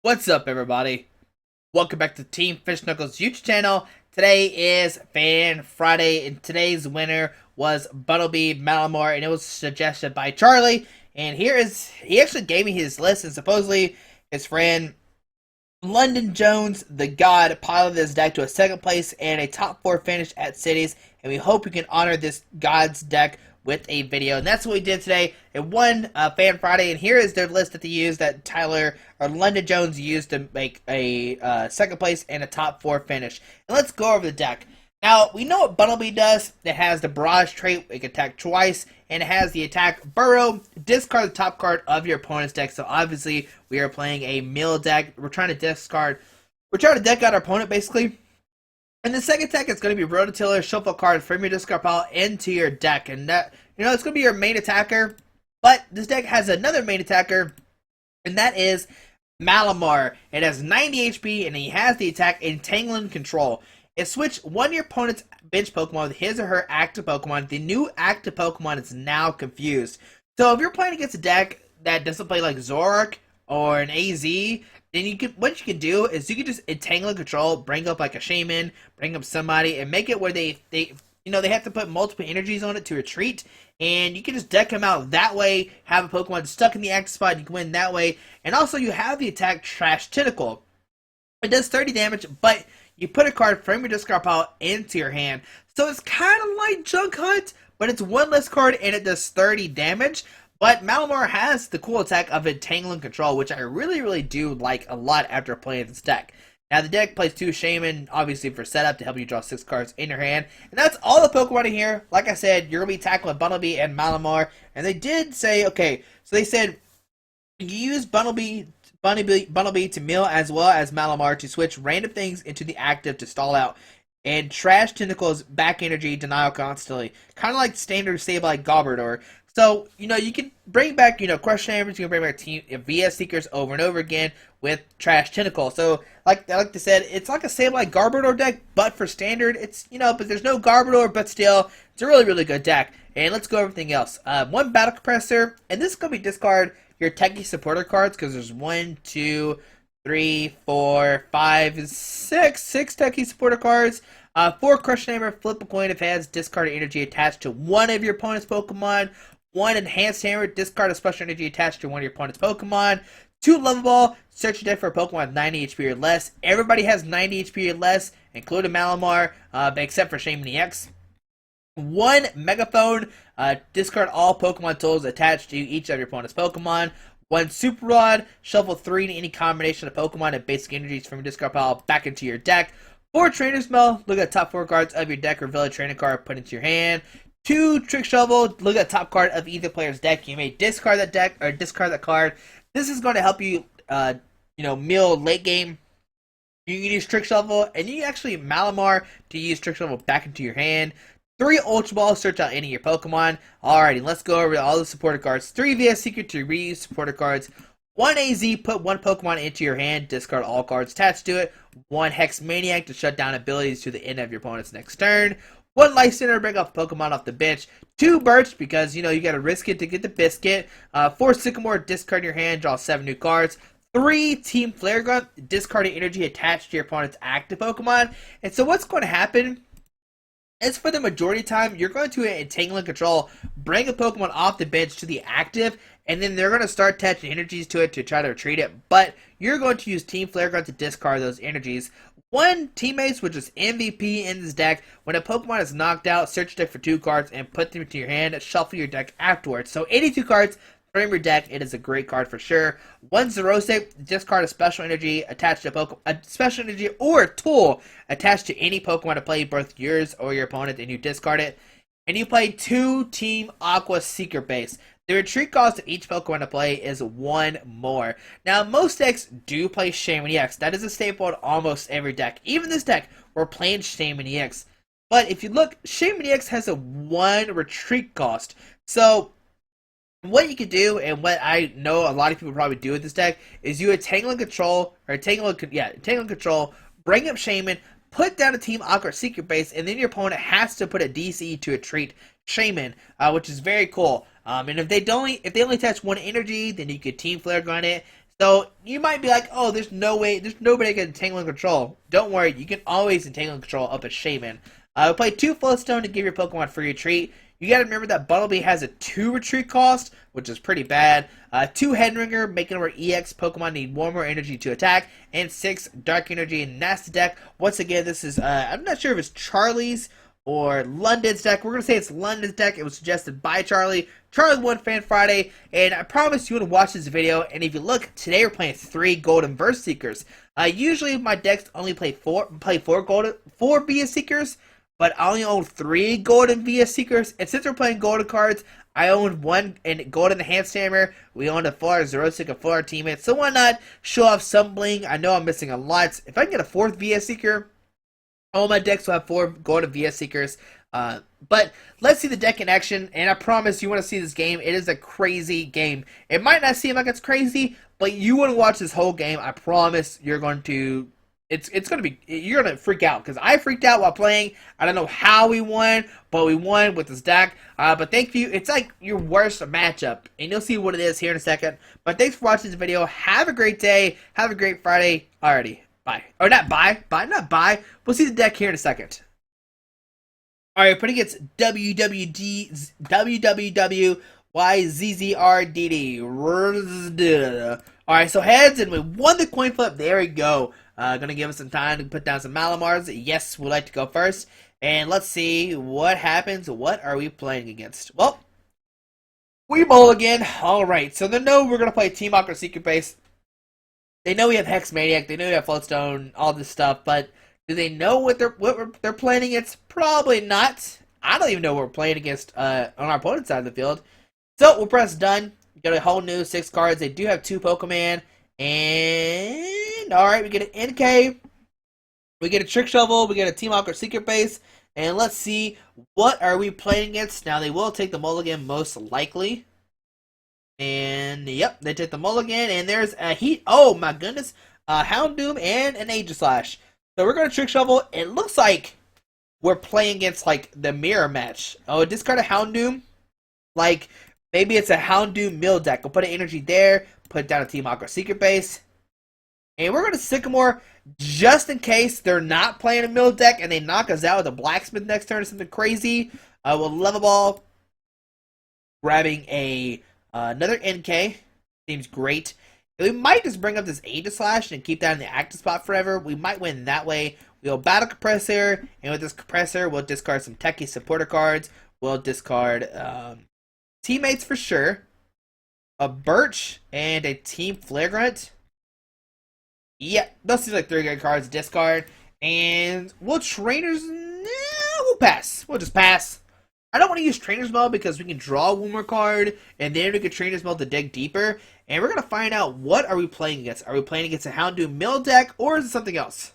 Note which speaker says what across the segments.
Speaker 1: What's up, everybody? Welcome back to Team Fish Knuckles YouTube channel. Today is Fan Friday, and today's winner was Bunnelby Malamar, and it was suggested by Charlie. And he actually gave me his list, and supposedly his friend London Jones, the God, piloted this deck to a second place and a top 4 finish at Cities, and we hope we can honor this God's deck with a video. And that's what we did today. It won Fan Friday, and here is their list that they used that Tyler or London Jones used to make a second place and a top 4 finish. And let's go over the deck. Now, we know what Bunnelby does. It has the Barrage trait, it can attack twice, and it has the attack Burrow. Discard the top card of your opponent's deck. So obviously, we are playing a mill deck. We're trying to deck out our opponent, basically. And the second attack is going to be Rototiller, shuffle a card from your discard pile into your deck. And that, it's going to be your main attacker. But this deck has another main attacker, and that is Malamar. It has 90 HP, and he has the attack Entangling Control. It switched one of your opponent's bench Pokemon with his or her active Pokemon. The new active Pokemon is now confused. So if you're playing against a deck that doesn't play like Zoroark or an AZ, then what you can do is you can just Entangle Control, bring up like a Shaman, bring up somebody, and make it where they have to put multiple energies on it to retreat. And you can just deck them out that way, have a Pokemon stuck in the active spot, and you can win that way. And also you have the attack Trash Tentacle. It does 30 damage, but you put a card from your discard pile into your hand. So it's kind of like Junk Hunt, but it's one less card and it does 30 damage. But Malamar has the cool attack of Entangling Control, which I really do like a lot after playing this deck. Now the deck plays 2 Shaman, obviously for setup to help you draw 6 cards in your hand. And that's all the Pokemon in here. Like I said, you're going to be tackling Bunnelby and Malamar. And they did say, okay, so they said you use Bunnelby to mill as well as Malamar to switch random things into the active to stall out. And Trash Tentacles back energy denial constantly. Kind of like standard save like Gobardor. So, you can bring back, Crush Hammers, you can bring back VS Seekers over and over again with Trash Tentacle. So, like I said, it's like a same like Garbodor deck, but for standard, it's, but there's no Garbodor, but still, it's a really good deck. And let's go over everything else. One Battle Compressor, and this is going to be discard your Techie Supporter cards, because there's 1, 2, 3, 4, 5, 6 Techie Supporter cards. 4 Crush Hammer, flip a coin if it has discard energy attached to one of your opponent's Pokemon. 1 Enhanced Hammer, discard a special energy attached to one of your opponent's Pokemon. 2 Level Ball, search your deck for a Pokemon with 90 HP or less. Everybody has 90 HP or less, including Malamar, except for Shaman EX. 1 Megaphone, discard all Pokemon tools attached to each of your opponent's Pokemon. 1 Super Rod, shuffle 3 to any combination of Pokemon and basic energies from your discard pile back into your deck. 4 Trainer's Mail, look at the top 4 cards of your deck, reveal a trainer card, put into your hand. 2 Trick Shovel, look at the top card of either player's deck. You may discard that deck or discard that card. This is going to help you, mill late game. You can use Trick Shovel, and you can actually Malamar to use Trick Shovel back into your hand. 3 Ultra Balls, search out any of your Pokemon. Alrighty, let's go over all the supported cards. 3 VS Secret to reuse supported cards. 1 AZ, put 1 Pokemon into your hand, discard all cards attached to it. 1 Hex Maniac to shut down abilities to the end of your opponent's next turn. 1 Life Center, bring off Pokemon off the bench. 2 Birch, because, you gotta risk it to get the Biscuit. 4 Sycamore, discard your hand, draw 7 new cards. 3 Team Flare Gun, discarding energy attached to your opponent's active Pokemon. And so what's going to happen is for the majority of time, you're going to Entangle Control, bring a Pokemon off the bench to the active, and then they're going to start attaching energies to it to try to retreat it. But you're going to use Team Flare Gun to discard those energies. 1 Teammates, which is MVP in this deck. When a Pokemon is knocked out, search your deck for 2 cards and put them into your hand. Shuffle your deck afterwards. So 82 cards from your deck. It is a great card for sure. 1 Xerose, discard a special energy attached to a special energy or a tool attached to any Pokemon to play both yours or your opponent, and you discard it. And you play 2 Team Aqua Secret Base. The retreat cost of each Pokemon to play is 1 more. Now, most decks do play Shaman EX. That is a staple in almost every deck. Even this deck, we're playing Shaman EX. But if you look, Shaman EX has a 1 retreat cost. So, what you can do, and what I know a lot of people probably do with this deck, is you Entangle Control, Entangle Control, bring up Shaman, put down a Team Aqua Secret Base, and then your opponent has to put a DC to retreat Shaman, which is very cool. And if they only attach 1 energy, then you could Team Flare Gun it, So you might be like, oh, there's no way, there's nobody that can entangle and control. Don't worry, you can always entangle and control up a Shaman. Play 2 Floatstone to give your Pokemon free retreat. You gotta remember that Bunnelby has a 2 retreat cost, which is pretty bad. 2 Headringer, making where EX Pokemon need 1 more energy to attack, and 6 Dark Energy and Nasty deck. Once again, this is, I'm not sure if it's Charlie's or London's deck. We're going to say it's London's deck. It was suggested by Charlie. Charlie won Fan Friday, and I promise you want to watch this video. And if you look, today we're playing 3 Golden Verse Seekers. Usually my decks only play 4 VS Seekers, but I only own 3 Golden VS Seekers. And since we're playing Golden cards, I own 1 in Golden Enhanced Hammer. We own a full Zero Seeker, full our teammates. So why not show off some bling? I know I'm missing a lot. If I can get a 4th VS Seeker, all my decks will have 4 Golden VS Seekers. But let's see the deck in action, and I promise you want to see this game. It is a crazy game. It might not seem like it's crazy, but you want to watch this whole game. I promise you're going to... It's going to be... You're going to freak out, because I freaked out while playing. I don't know how we won, but we won with this deck. But thank you. It's like your worst matchup, and you'll see what it is here in a second. But thanks for watching this video. Have a great day. Have a great Friday. Alrighty. Bye. Or not bye. Not bye. We'll see the deck here in a second. Alright, putting against WWWYZZRDD. Alright, so heads, and we won the coin flip. There we go. Gonna give us some time to put down some Malamars. Yes, we'd like to go first. And let's see what happens. What are we playing against? Well, we bowl again. Alright, so they know we're gonna play Team Aqua Secret Base. They know we have Hex Maniac, they know we have Floatstone, all this stuff, but do they know what they're playing against? Probably not. I don't even know what we're playing against on our opponent's side of the field. So we'll press done. Get a whole new 6 cards. They do have 2 Pokemon. And alright, we get an NK. We get a Trick Shovel. We get a Team Aqua Secret Base. And let's see, what are we playing against? Now they will take the mulligan most likely. And yep, they took the mulligan, and there's a heat. Oh my goodness, Houndoom and an Aegislash. So we're gonna Trick Shovel. It looks like we're playing against like the mirror match. Oh, discard a Houndoom. Like maybe it's a Houndoom mill deck. We'll put an energy there. Put down a Team Aqua Secret Base, and we're gonna Sycamore just in case they're not playing a mill deck and they knock us out with a Blacksmith next turn or something crazy. We'll Level Ball, grabbing a another NK. Seems great. We might just bring up this Aegislash and keep that in the active spot forever. We might win that way. We'll Battle Compressor, and with this Compressor, we'll discard some Techie supporter cards. We'll discard Teammates for sure, a Birch, and a Team Flagrant. Yeah, those seem like 3 good cards to discard. And we'll Trainers... Nah, we'll pass. We'll just pass. I don't want to use Trainer's Mail because we can draw one more card, and then we get Trainer's Mail to dig deeper. And we're going to find out what are we playing against. Are we playing against a Houndoom Mill deck, or is it something else?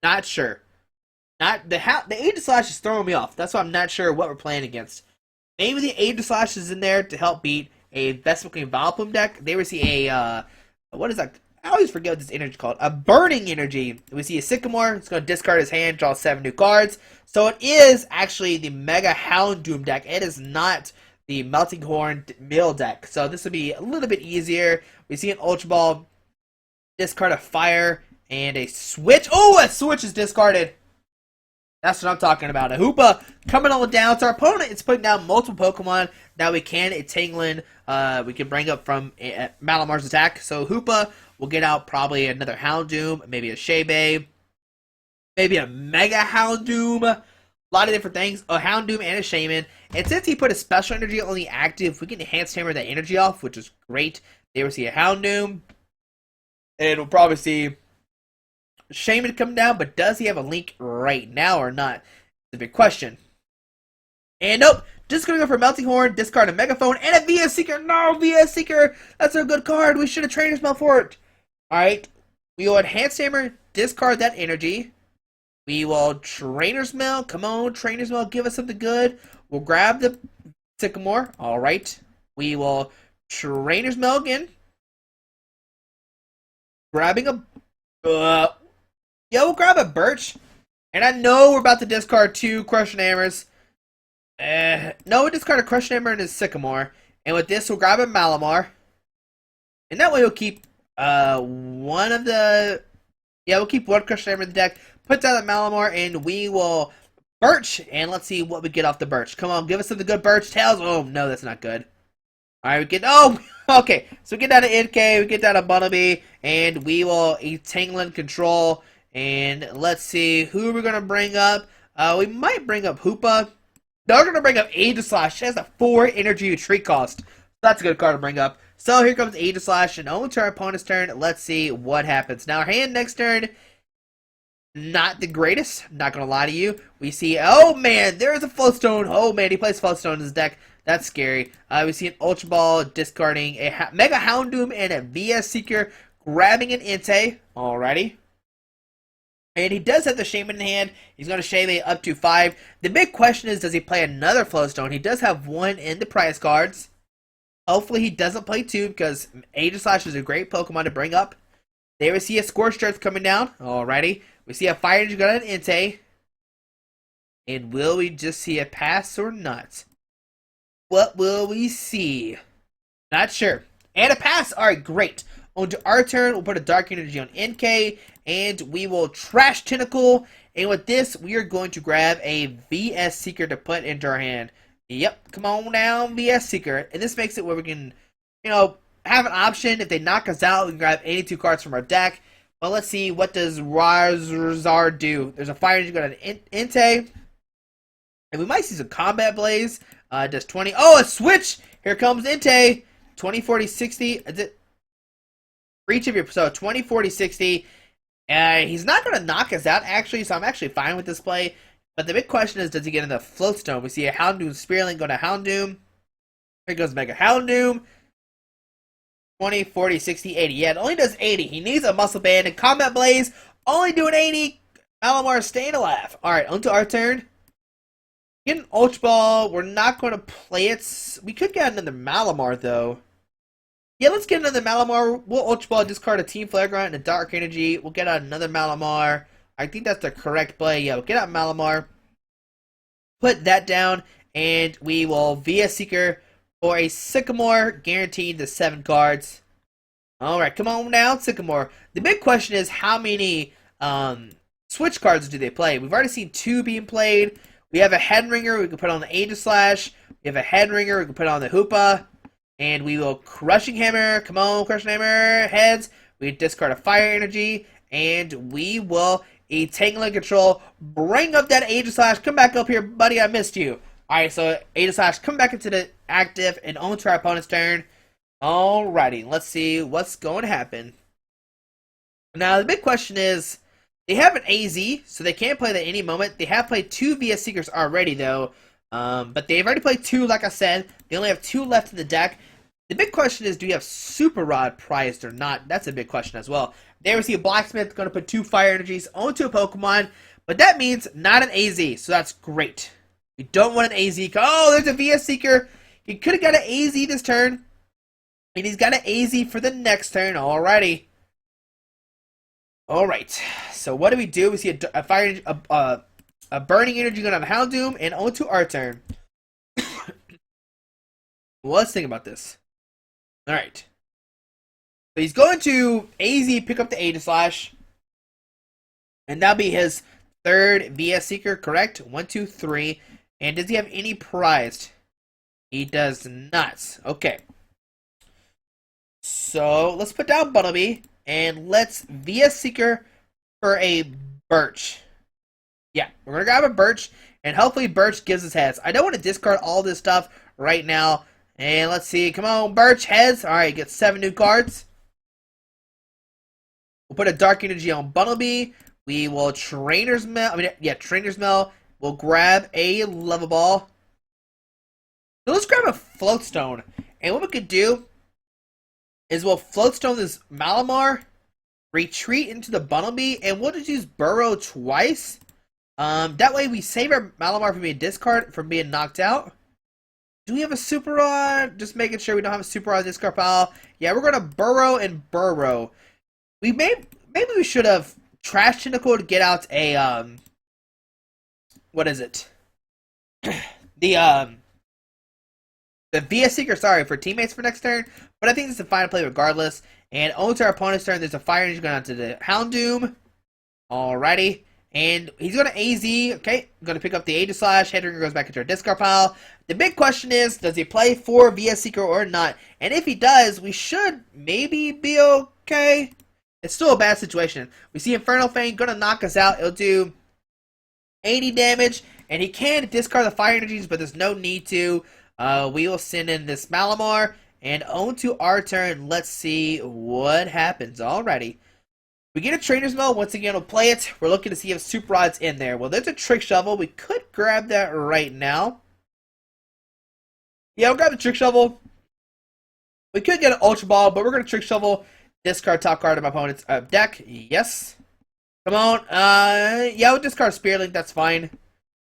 Speaker 1: Not sure. Not the Aegislash is throwing me off. That's why I'm not sure what we're playing against. Maybe the Aegislash is in there to help beat a Vespa-Queen Vileplume deck. They would see a, what is that? I always forget what this energy is called. A Burning Energy. We see a Sycamore. It's going to discard his hand, draw 7 new cards. So it is actually the Mega Houndoom deck. It is not the Melting Horn Mill deck. So this will be a little bit easier. We see an Ultra Ball, discard a Fire, and a Switch. Oh, a Switch is discarded. That's what I'm talking about. A Hoopa coming on down. So our opponent is putting down multiple Pokemon that we can Tangling. We can bring up from Malamar's attack. So Hoopa will get out probably another Houndoom, maybe a Shaybe, maybe a Mega Houndoom. A lot of different things. A Houndoom and a Shaman. And since he put a special energy on the active, we can Enhanced Hammer that energy off, which is great. They will see a Houndoom. And we'll probably see Shaman come down, but does he have a link right now or not? It's a big question. And nope, just gonna go for Melting Horn, discard a Megaphone, and a VS Seeker. No, VS Seeker! That's a good card. We should have Trainer's Mail for it. Alright, we will Enhance Hammer, discard that energy. We will Trainer's Mail. Come on, Trainer's Mail, give us something good. We'll grab the Sycamore. Alright, we will Trainer's Mail again. Grabbing a... yeah, we'll grab a Birch. And I know we're about to discard 2 Crushing Hammers. No, we discard a Crushing Hammer and a Sycamore. And with this, we'll grab a Malamar. And that way we'll keep One of the Yeah, we'll keep one Crush Hammer in the deck. Put down the Malamar, and we will Birch. And let's see what we get off the Birch. Come on, give us some of the good Birch tails. Oh no, that's not good. All right, we get okay. So we get down to NK, we get down to Bunnelby, and we will Tangling Control. And let's see who we're gonna bring up. We might bring up Hoopa. No, we're gonna bring up Aegislash. She has a 4 energy retreat cost. So that's a good card to bring up. So here comes Aegislash, and only to our opponent's turn. Let's see what happens. Now our hand next turn, not the greatest. Not gonna lie to you. We see, oh man, there's a Floatstone. Oh man, he plays Floatstone in his deck. That's scary. We see an Ultra Ball discarding a Mega Houndoom and a VS Seeker, grabbing an Entei. Alrighty. And he does have the Shaman in hand. He's going to Shaman up to 5. The big question is, does he play another Floatstone? He does have 1 in the prize cards. Hopefully he doesn't play 2, because Aegislash is a great Pokemon to bring up. There we see a Scorched Earth coming down. Alrighty. We see a Fire Energy gun on Entei. And will we just see a pass or not? What will we see? Not sure. And a pass. Alright, great. On to our turn, we'll put a Dark Energy on NK, and we will Trash Tentacle. And with this, we are going to grab a VS Seeker to put into our hand. Yep, come on down, VS Seeker. And this makes it where we can, have an option. If they knock us out, we can grab 82 cards from our deck. But let's see, what does Razar do? There's a Fire Energy gun on Entei. And we might see some Combat Blaze. Does 20. Oh, a switch! Here comes Entei. 20, 40, 60. Is it? For each of your, so 20, 40, 60. He's not going to knock us out, actually, so I'm actually fine with this play. But the big question is, does he get in the Floatstone? We see a Houndoom Spearling go to Houndoom. Here goes Mega Houndoom. 20, 40, 60, 80. Yeah, it only does 80. He needs a Muscle Band, and Combat Blaze only doing 80. Malamar staying alive. Alright, on to our turn. Get an Ultra Ball. We're not going to play it. We could get another Malamar, though. Yeah, let's get another Malamar. We'll Ultra Ball, discard a Team Flagrant and a Dark Energy. We'll get out another Malamar. I think that's the correct play. Yeah, we'll get out Malamar. Put that down, and we will VS Seeker for a Sycamore, guaranteed the 7 cards. Alright, come on down, Sycamore. The big question is, how many switch cards do they play? We've already seen 2 being played. We have a Headringer we can put on the Aegislash. We have a Headringer we can put on the Hoopa. And we will Crushing Hammer. Come on, Crushing Hammer. Heads. We discard a Fire Energy. And we will Tangling Control. Bring up that Aegislash. Come back up here, buddy. I missed you. Alright, so Aegislash, come back into the active and on to our opponent's turn. Alrighty, let's see what's going to happen. Now, the big question is, they have an AZ, so they can't play that at any moment. They have played 2 VS Seekers already, though. But they've already played 2, like I said. They only have 2 left in the deck. The big question is, do you have Super Rod prized or not? That's a big question as well. There we see a Blacksmith going to put 2 Fire Energies onto a Pokemon. But that means not an AZ, so that's great. We don't want an AZ. Oh, there's a VS Seeker. He could have got an AZ this turn. And he's got an AZ for the next turn. Alrighty. Alright. So what do? We see a Burning Energy going on Houndoom and onto our turn. Well, let's think about this. Alright. So he's going to AZ pick up the Aegislash. And that'll be his 3rd VS Seeker, correct? 1, 2, 3. And does he have any prized? He does not. Okay. So let's put down Bunnelby. And let's VS Seeker for a Birch. Yeah, we're going to grab a Birch. And hopefully Birch gives us heads. I don't want to discard all this stuff right now. And let's see. Come on, Birch. Heads. Alright, get 7 new cards. We'll put a Dark Energy on Bunnelby. We will Trainer's Mail. Trainer's Mail. We'll grab a Level Ball. So let's grab a Floatstone. And what we could do is we'll Floatstone this Malamar, retreat into the Bunnelby, and we'll just use Burrow twice. That way we save our Malamar from being discarded, from being knocked out. Do we have a Super Rod? Just making sure we don't have a Super Rod discard pile. Yeah, we're going to Burrow and Burrow. Maybe we should have Trash Tentacle to get out a, what is it? The VS Seeker, sorry, for teammates for next turn. But I think this is a fine play regardless. And onto our opponent's turn, there's a fire energy going out to the Houndoom. Alrighty. And he's going to AZ. Okay, going to pick up the Aegislash. Headringer goes back into our discard pile. The big question is, does he play 4 VS Seeker or not? And if he does, we should maybe be okay. It's still a bad situation. We see Infernal Fang going to knock us out. It'll do 80 damage. And he can discard the fire energies, but there's no need to. We will send in this Malamar. And on to our turn. Let's see what happens. Alrighty. We get a Trainer's Mill. Once again, we'll play it. We're looking to see if Super Rod's in there. Well, there's a Trick Shovel. We could grab that right now. Yeah, we'll grab the Trick Shovel. We could get an Ultra Ball, but we're going to Trick Shovel. Discard top card of my opponent's deck. Yes. Come on. Yeah, we'll discard Spirit Link. That's fine.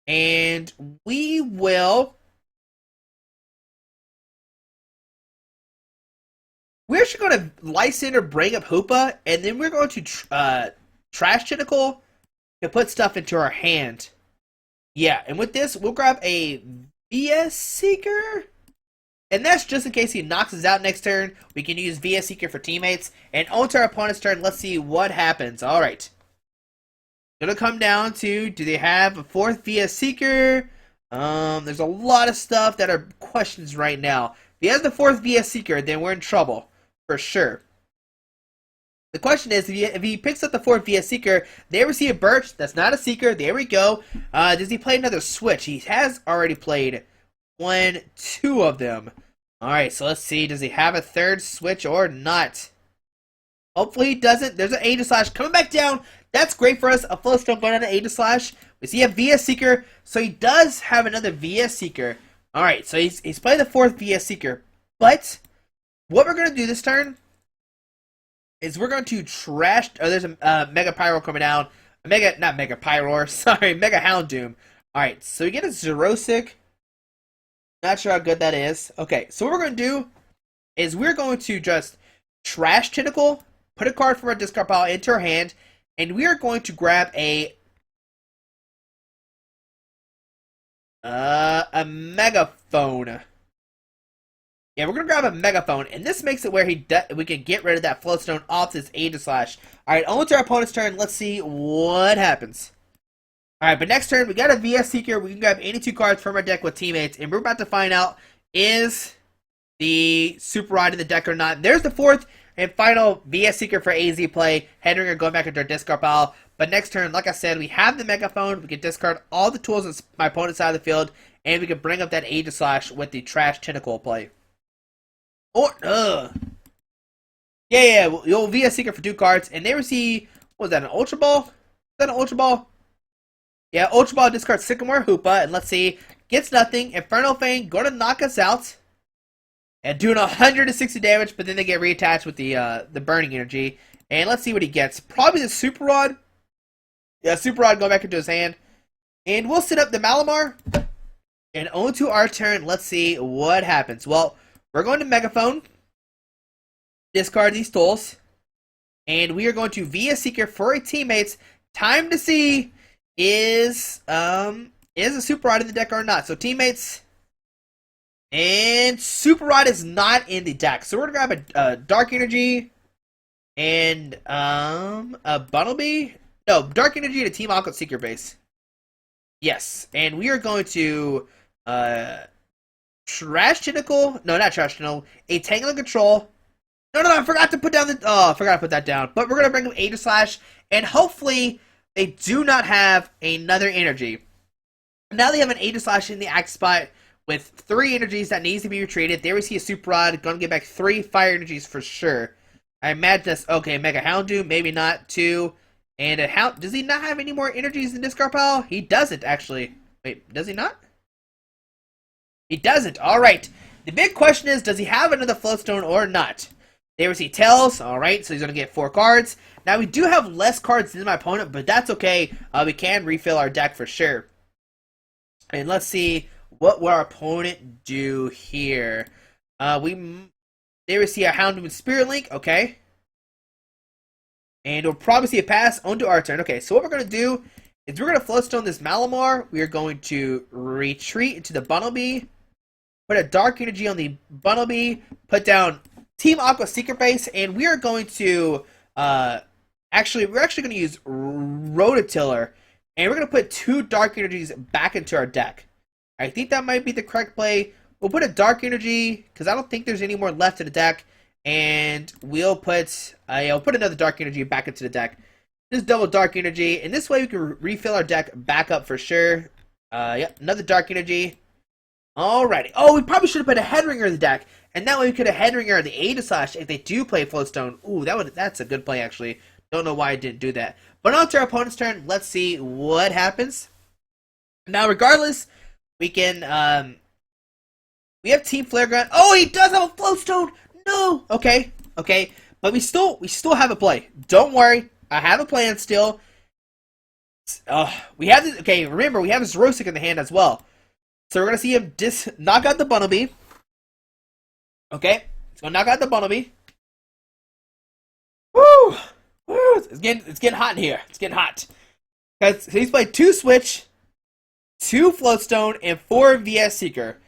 Speaker 1: And we will... We're actually going to Lysander bring up Hoopa, and then we're going to Trash Tentacle to put stuff into our hand. Yeah, and with this, we'll grab a VS Seeker. And that's just in case he knocks us out next turn. We can use VS Seeker for teammates. And onto our opponent's turn, let's see what happens. Alright. Gonna come down to, do they have a 4th VS Seeker? There's a lot of stuff that are questions right now. If he has the 4th VS Seeker, then we're in trouble. For sure. The question is, if he picks up the 4th VS Seeker, they receive a Birch. That's not a Seeker. There we go. Does he play another Switch? He has already played 2 of them. Alright, so let's see. Does he have a 3rd Switch or not? Hopefully he doesn't. There's an Aegislash coming back down. That's great for us. A Flowstone going on an Aegislash. We see a VS Seeker. So he does have another VS Seeker. Alright, so he's playing the 4th VS Seeker. But what we're going to do this turn is we're going to trash... Oh, there's a Mega Pyro coming down. Not Mega Pyro, sorry, Mega Houndoom. Alright, so we get a Xerosic. Not sure how good that is. Okay, so what we're going to do is we're going to just Trash Tentacle, put a card from our discard pile into our hand, and we are going to grab a Megaphone. Yeah, we're going to grab a Megaphone, and this makes it where we can get rid of that Floatstone off this Aegislash. Alright, on to our opponent's turn. Let's see what happens. Alright, but next turn, we got a VS Seeker. We can grab any 2 cards from our deck with teammates, and we're about to find out, is the Super Rod in the deck or not. There's the 4th and final VS Seeker for AZ play. Headringer going back into our discard pile. But next turn, like I said, we have the Megaphone. We can discard all the tools on my opponent's side of the field, and we can bring up that Aegislash with the Trash Tentacle play. Or, Yeah, you'll VS Seeker for 2 cards, and they receive, what was that, an Ultra Ball? Is that an Ultra Ball? Yeah, Ultra Ball discards Sycamore Hoopa, and let's see, gets nothing. Infernal Fang going to knock us out, and doing 160 damage, but then they get reattached with the Burning Energy. And let's see what he gets. Probably the Super Rod. Yeah, Super Rod going back into his hand. And we'll set up the Malamar. And on to our turn, let's see what happens. Well, we're going to Megaphone. Discard these tools. And we are going to VS Seeker for our teammates. Time to see is a Super Rod in the deck or not. So teammates, and Super Rod is not in the deck. So we're gonna grab a Dark Energy and a Bunnelby. No, Dark Energy and a Team Aqua Seeker base. Yes, and we are going to Trash Tentacle. No, not Trash Tentacle. A Tangle and Control. No, I forgot to put down the... Oh, I forgot to put that down. But we're going to bring them Aegislash, and hopefully they do not have another energy. Now they have an Aegislash in the active spot with 3 energies that needs to be retreated. There we see a Super Rod. Going to get back 3 fire energies for sure. I imagine that's... Okay, Mega Houndoom. Maybe not 2. And a Hound... Does he not have any more energies in discard pile? He doesn't, actually. Wait, does he not? He doesn't. Alright. The big question is, does he have another Floatstone or not? There we see Tails. Alright, so he's going to get 4 cards. Now, we do have less cards than my opponent, but that's okay. We can refill our deck for sure. And let's see what will our opponent do here. There we see a Houndoom and Spirit Link. Okay. And we'll probably see a pass onto our turn. Okay, so what we're going to do is we're going to Floatstone this Malamar. We are going to retreat into the Bunnelby. Put a Dark Energy on the Bunnelby. Put down Team Aqua Secret Base, and we are going to we're actually going to use Rototiller, and we're going to put 2 Dark Energies back into our deck. I think that might be the correct play. We'll put a Dark Energy because I don't think there's any more left in the deck, and we'll put another Dark Energy back into the deck. Just double Dark Energy, and this way we can refill our deck back up for sure. Yep, another Dark Energy. Alrighty. Oh, we probably should have put a Headringer in the deck, and that way we could have Headringer the Aegislash if they do play Floatstone. Ooh, that's a good play actually. Don't know why I didn't do that. But on to our opponent's turn. Let's see what happens. Now, regardless, we can we have Team Flare Gun. Oh, he does have a Floatstone. No. Okay. But we still have a play. Don't worry. I have a plan still. We have this. Okay, remember we have his Rosic in the hand as well. So we're gonna see him knock out the Bunnelby. Okay, he's gonna knock out the Bunnelby. Woo! Woo! It's getting hot in here. It's getting hot. Because he's played 2 Switch, 2 Floatstone, and 4 VS Seeker.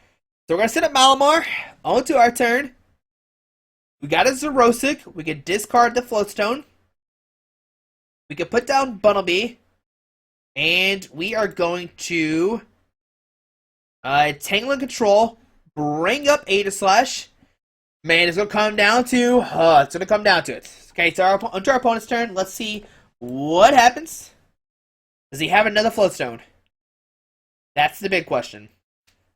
Speaker 1: So we're gonna set up Malamar onto our turn. We got a Zerosic. We can discard the Floatstone. We can put down Bunnelby. And we are going to Tangle and Control, bring up Aegislash. Man, it's going to come down to it. Okay, so onto our opponent's turn. Let's see what happens. Does he have another Floatstone? That's the big question.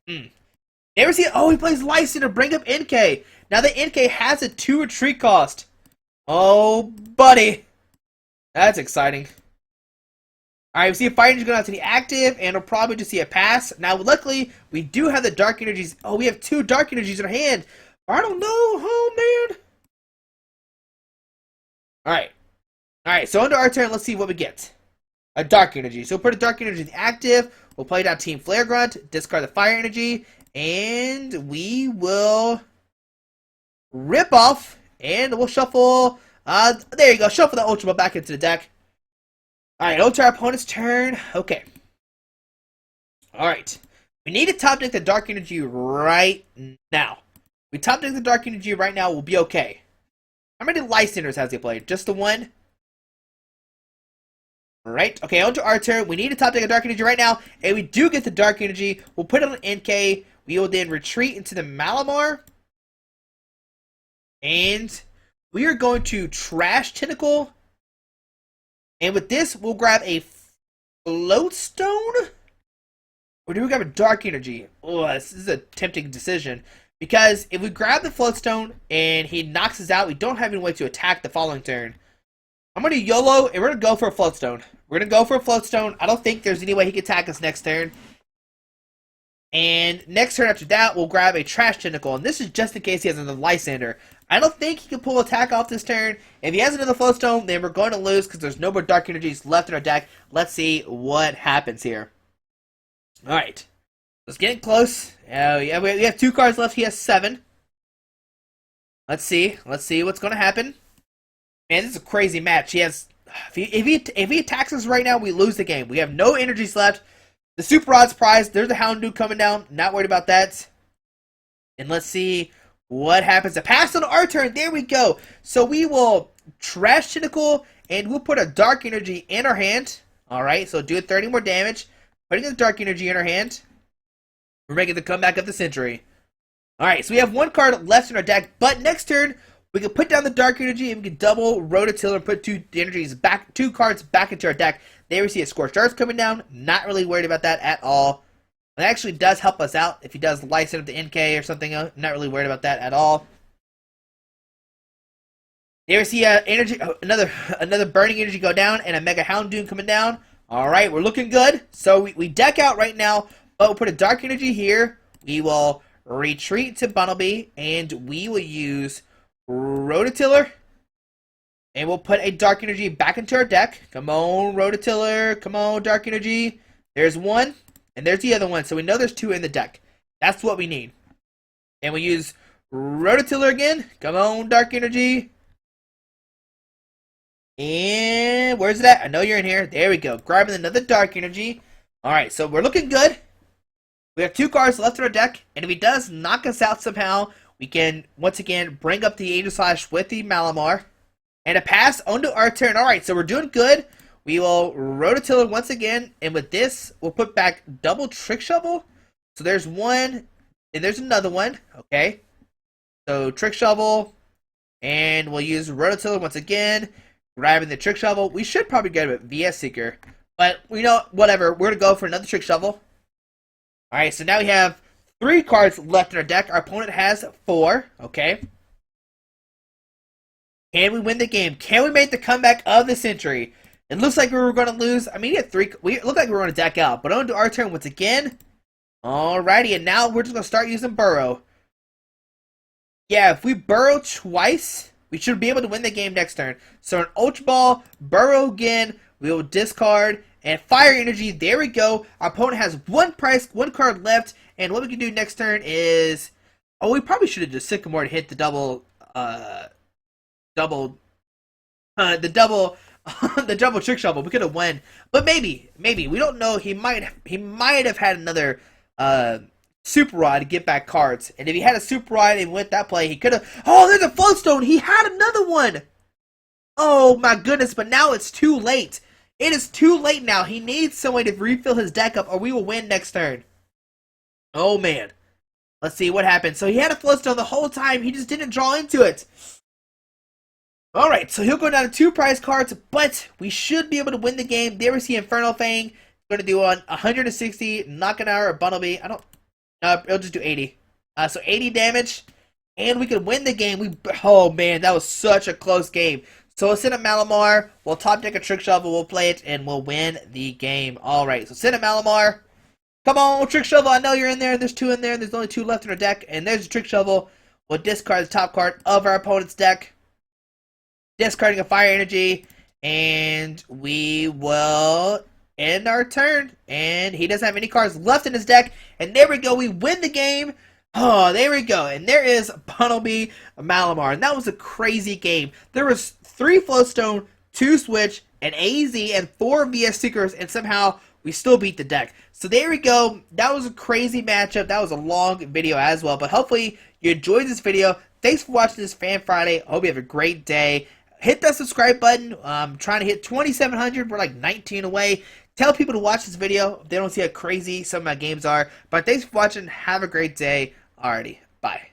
Speaker 1: Never see it. Oh, he plays Lysander, bring up NK. Now the NK has a 2 retreat cost. Oh, buddy. That's exciting. Alright, we see a Fire Energy going out to the active, and we'll probably just see a pass. Now, luckily, we do have the Dark Energies. Oh, we have 2 Dark Energies in our hand. I don't know. Oh, man. Alright, so under our turn, let's see what we get. A Dark Energy. So we'll put a Dark Energy in the active. We'll play down Team Flare Grunt, discard the Fire Energy, and we will rip off, and we'll shuffle. There you go. Shuffle the Ultima back into the deck. Alright, on to our opponent's turn. Okay. Alright. We need to top deck the Dark Energy right now. We top deck the Dark Energy right now, we'll be okay. How many Lysanders has he played? Just the 1? Alright. Okay, on to our turn. We need to top deck a Dark Energy right now. And we do get the Dark Energy. We'll put it on NK. We will then retreat into the Malamar. And we are going to Trash Tentacle. And with this, we'll grab a Floatstone? Or do we grab a Dark Energy? Oh, this is a tempting decision. Because if we grab the Floatstone and he knocks us out, we don't have any way to attack the following turn. I'm going to YOLO, and we're going to go for a Floatstone. We're going to go for a Floatstone. I don't think there's any way he can attack us next turn. And next turn after that, we'll grab a Trash Tentacle. And this is just in case he has another Lysander. I don't think he can pull attack off this turn. If he has another Floatstone, then we're going to lose because there's no more Dark Energies left in our deck. Let's see what happens here. Alright. Let's get close. Yeah, we have 2 cards left. He has 7. Let's see. Let's see what's going to happen. Man, this is a crazy match. He has... If he attacks us right now, we lose the game. We have no energies left. The Super Odds prize, there's a Houndoom coming down. Not worried about that. And let's see what happens. A pass on our turn. There we go. So we will Trash Tentacle, and we'll put a Dark Energy in our hand. Alright, so do 30 more damage. Putting the Dark Energy in our hand. We're making the comeback of the century. Alright, so we have 1 card left in our deck, but next turn, we can put down the Dark Energy and we can double Rototiller and put 2 cards back into our deck. There we see a Scorched Earth coming down. Not really worried about that at all. It actually does help us out if he does Lysander the NK or something. Not really worried about that at all. There we see another Burning Energy go down and a Mega Houndoom coming down. Alright, we're looking good. So we deck out right now, but we'll put a Dark Energy here. We will retreat to Bunnelby, and we will use Rototiller. And we'll put a Dark Energy back into our deck. Come on, Rototiller. Come on, Dark Energy. There's 1, and there's the other one. So we know there's 2 in the deck. That's what we need. And we use Rototiller again. Come on, Dark Energy. And where's it at? I know you're in here. There we go. Grabbing another Dark Energy. Alright, so we're looking good. We have 2 cards left in our deck. And if he does knock us out somehow, We can, once again, bring up the Angel Slash with the Malamar. And a pass onto our turn. Alright, so we're doing good. We will Rototiller once again. And with this, we'll put back double Trick Shovel. So there's one, and there's another one. Okay. So Trick Shovel. And we'll use Rototiller once again. Grabbing the Trick Shovel. We should probably get a VS Seeker. But, you know, whatever. We're going to go for another Trick Shovel. Alright, so now we have 3 cards left in our deck. Our opponent has 4. Okay. Can we win the game? Can we make the comeback of the century? It looks like we were going to lose. I mean, he had 3. We looked like we were going to deck out. But on to our turn once again. Alrighty, and now we're just going to start using Burrow. Yeah, if we Burrow twice, we should be able to win the game next turn. So an Ultra Ball, Burrow again, we will discard, and Fire Energy, there we go. Our opponent has 1 card left, and what we can do next turn is... Oh, we probably should have just Sycamore to hit the double... the double Trick Shovel. We could have won, but maybe we don't know. He might have had another Super Rod to get back cards, and if he had a Super Rod and went that play, he could have. Oh, there's a Floatstone. He had another one. Oh my goodness! But now it's too late. It is too late now. He needs someone to refill his deck up, or we will win next turn. Oh man, let's see what happens. So he had a Floatstone the whole time. He just didn't draw into it. Alright, so he'll go down to 2 prize cards, but we should be able to win the game. There we see Infernal Fang. Going to do on 160, knocking out our Bunnelby. It'll just do 80. So 80 damage, and we could win the game. Oh man, that was such a close game. So we'll send a Malamar, we'll top deck a Trick Shovel, we'll play it, and we'll win the game. Alright, so send a Malamar. Come on, Trick Shovel, I know you're in there. There's 2 in there, there's only 2 left in our deck, and there's a Trick Shovel. We'll discard the top card of our opponent's deck. Discarding a Fire Energy, and we will end our turn. And he doesn't have any cards left in his deck, and there we go, we win the game. Oh, there we go, and there is Bunnelby Malamar, and that was a crazy game. There was 3 Floatstone, 2 Switch, an AZ, and 4 VS Seekers, and somehow we still beat the deck. So there we go, that was a crazy matchup. That was a long video as well, but hopefully you enjoyed this video. Thanks for watching this Fan Friday. I hope you have a great day. Hit that subscribe button. I'm trying to hit 2,700. We're like 19 away. Tell people to watch this video if they don't see how crazy some of my games are. But thanks for watching. Have a great day. Alrighty. Bye.